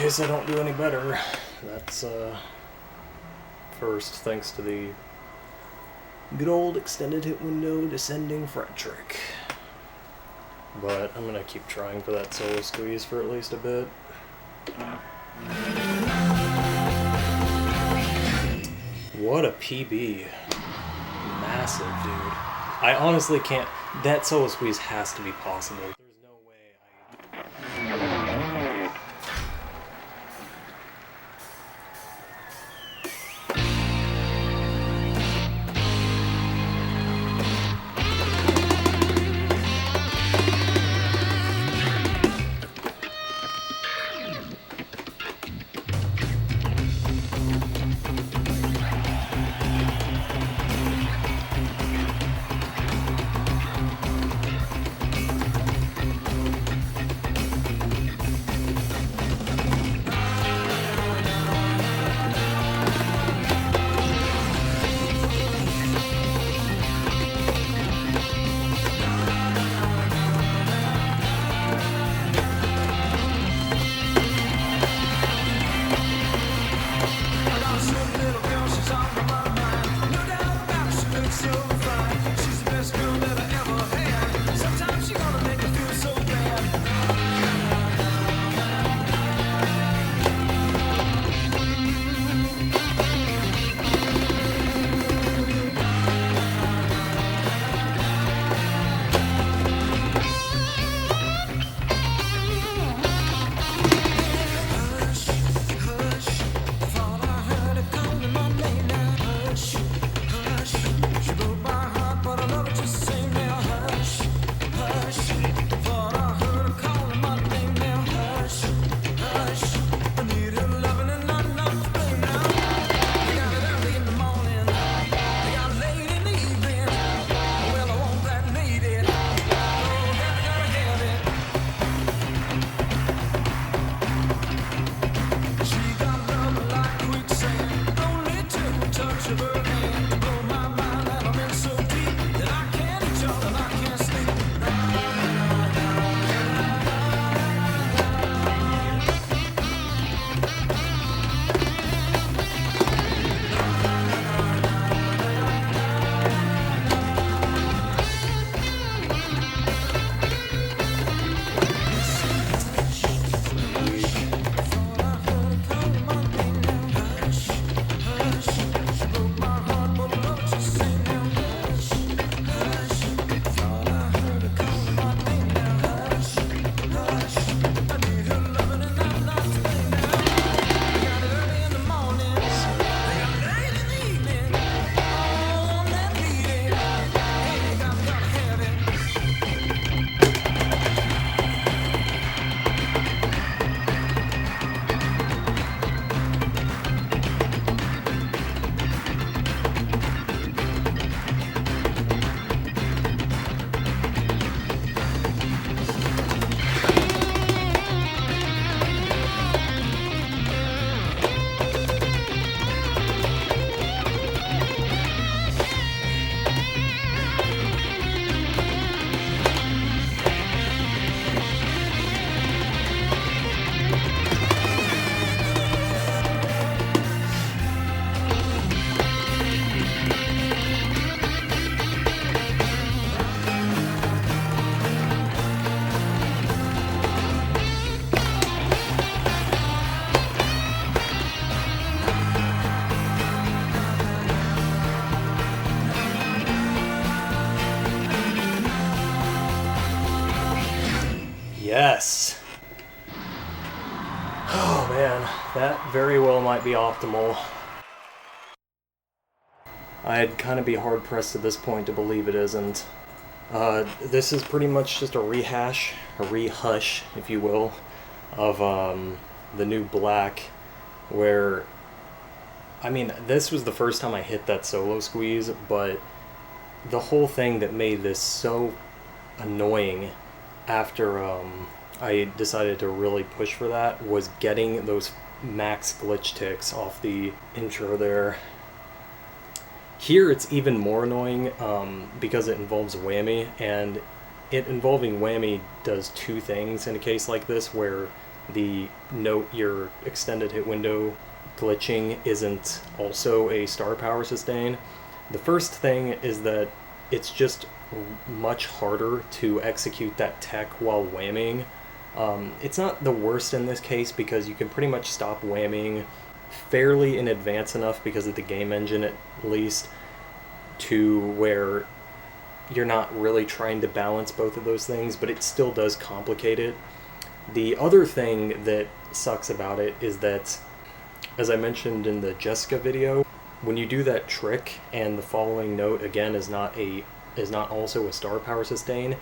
case I don't do any better, that's first thanks to the good old extended hit window descending fret trick. But I'm gonna keep trying for that solo squeeze for at least a bit. What a PB. Massive, dude. I honestly can't... That solo squeeze has to be possible. There's no way I... Yes! Oh man, that very well might be optimal. I'd kind of be hard-pressed at this point to believe it isn't. This is pretty much just a rehash, a rehush, if you will, of the new black, where, I mean, this was the first time I hit that solo squeeze, but the whole thing that made this so annoying after I decided to really push for that was getting those max glitch ticks off the intro there. Here it's even more annoying because it involves whammy, and it involving whammy does two things in a case like this, where the note your extended hit window glitching isn't also a star power sustain. The first thing is that it's just much harder to execute that tech while whamming. It's not the worst in this case because you can pretty much stop whamming fairly in advance enough because of the game engine at least to where you're not really trying to balance both of those things, but it still does complicate it. The other thing that sucks about it is that, as I mentioned in the Jessica video, when you do that trick and the following note again is not also a star power sustain,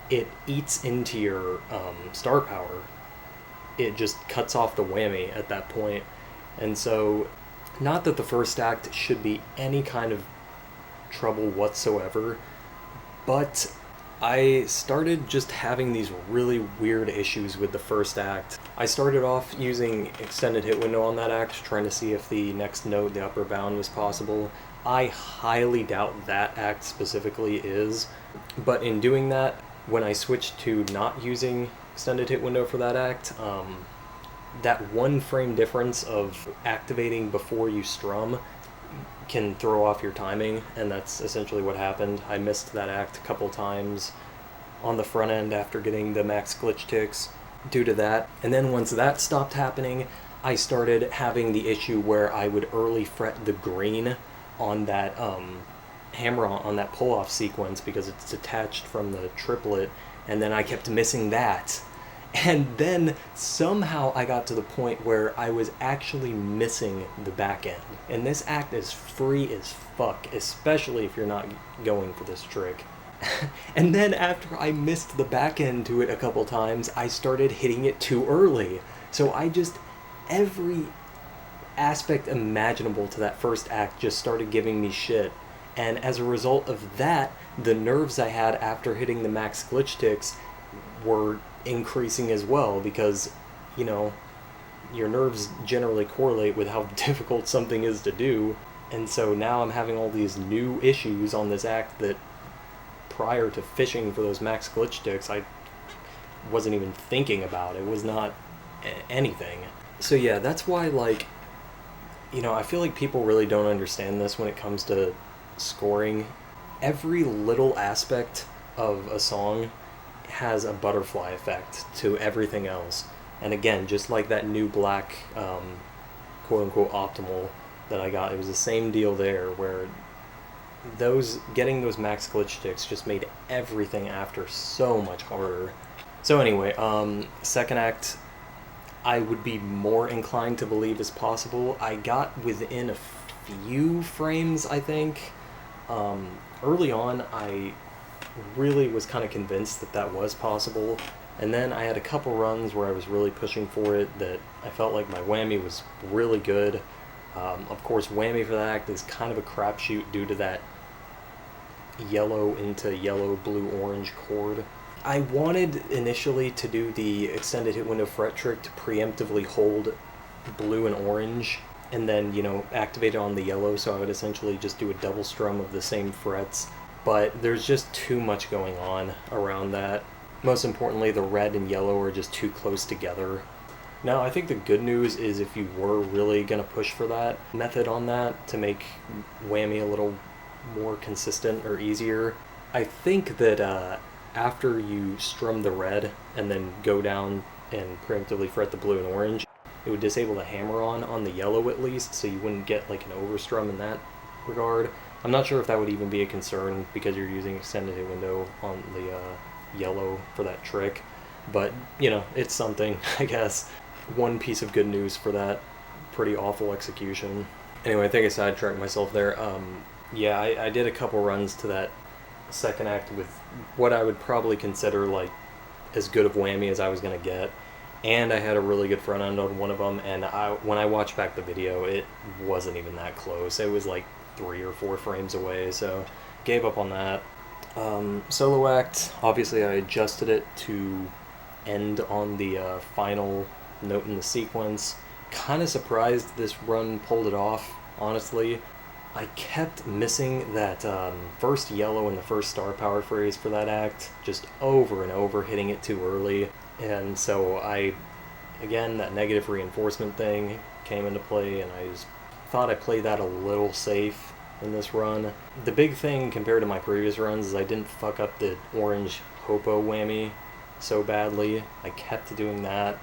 it eats into your star power. It just cuts off the whammy at that point. And so, not that the first act should be any kind of trouble whatsoever, but I started just having these really weird issues with the first act. I started off using extended hit window on that act, trying to see if the next note, the upper bound, was possible. I highly doubt that act specifically is, but in doing that, when I switched to not using extended hit window for that act, that 1 frame difference of activating before you strum can throw off your timing, and that's essentially what happened. I missed that act a couple times on the front end after getting the max glitch ticks due to that. And then once that stopped happening, I started having the issue where I would early fret the green on that hammer on that pull-off sequence because it's detached from the triplet, and then I kept missing that. And then somehow I got to the point where I was actually missing the back end. And this act is free as fuck, especially if you're not going for this trick. And then after I missed the back end to it a couple times, I started hitting it too early. So every aspect imaginable to that first act just started giving me shit. And as a result of that, the nerves I had after hitting the max glitch ticks were increasing as well, because, you know, your nerves generally correlate with how difficult something is to do. And so now I'm having all these new issues on this act that prior to fishing for those max glitch ticks I wasn't even thinking about. It was not anything. So yeah, that's why, like, you know, I feel like people really don't understand this when it comes to scoring. Every little aspect of a song has a butterfly effect to everything else. And again, just like that new black quote-unquote optimal that I got, it was the same deal there, where getting those max glitch ticks just made everything after so much harder. So anyway, second act, I would be more inclined to believe is possible. I got within a few frames, I think. Early on, I really was kind of convinced that that was possible, and then I had a couple runs where I was really pushing for it, that I felt like my whammy was really good. Of course, whammy for that act is kind of a crapshoot due to that yellow into yellow, blue, orange chord. I wanted initially to do the extended hit window fret trick to preemptively hold blue and orange, and then, you know, activate it on the yellow, so I would essentially just do a double strum of the same frets. But there's just too much going on around that. Most importantly, the red and yellow are just too close together. Now, I think the good news is if you were really going to push for that method on that to make whammy a little more consistent or easier, I think that after you strum the red and then go down and preemptively fret the blue and orange, it would disable the hammer-on the yellow at least, so you wouldn't get like an overstrum in that regard. I'm not sure if that would even be a concern because you're using extended hit window on the yellow for that trick, but, you know, it's something, I guess. One piece of good news for that pretty awful execution. Anyway, I think I sidetracked myself there. Yeah, I did a couple runs to that second act with what I would probably consider like as good of whammy as I was going to get, and I had a really good front end on one of them, and when I watched back the video, it wasn't even that close. It was like 3 or 4 frames away, so gave up on that. Solo act, obviously I adjusted it to end on the final note in the sequence. Kind of surprised this run pulled it off, honestly. I kept missing that first yellow in the first star power phrase for that act, just over and over, hitting it too early, and so I again, that negative reinforcement thing came into play, and I just thought I played that a little safe in this run. The big thing compared to my previous runs is I didn't fuck up the orange hopo whammy so badly. I kept doing that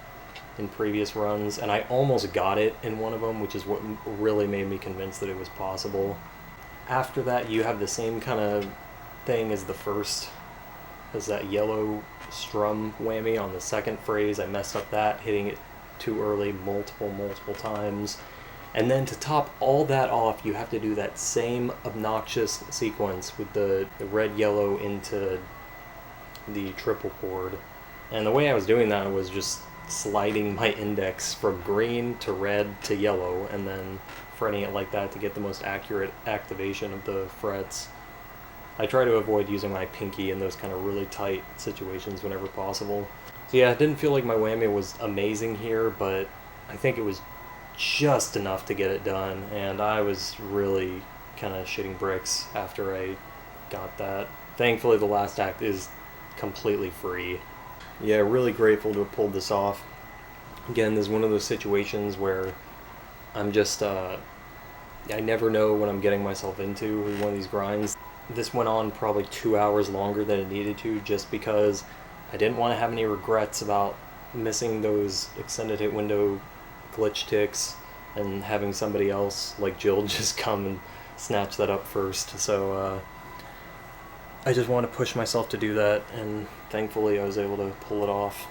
in previous runs, and I almost got it in one of them, which is what really made me convinced that it was possible. After that, you have the same kind of thing as the first, as that yellow strum whammy on the second phrase. I messed up that, hitting it too early multiple times. And then to top all that off, you have to do that same obnoxious sequence with the red yellow into the triple chord. And the way I was doing that was just sliding my index from green to red to yellow, and then fretting it like that to get the most accurate activation of the frets. I try to avoid using my pinky in those kind of really tight situations whenever possible. So yeah, it didn't feel like my whammy was amazing here, but I think it was just enough to get it done, and I was really kind of shitting bricks after I got that. Thankfully, the last act is completely free. Yeah, really grateful to have pulled this off. Again, this is one of those situations where I'm just, I never know what I'm getting myself into with one of these grinds. This went on probably 2 hours longer than it needed to, just because I didn't want to have any regrets about missing those extended hit window glitch ticks and having somebody else like Jill just come and snatch that up first. So I just want to push myself to do that, and thankfully I was able to pull it off.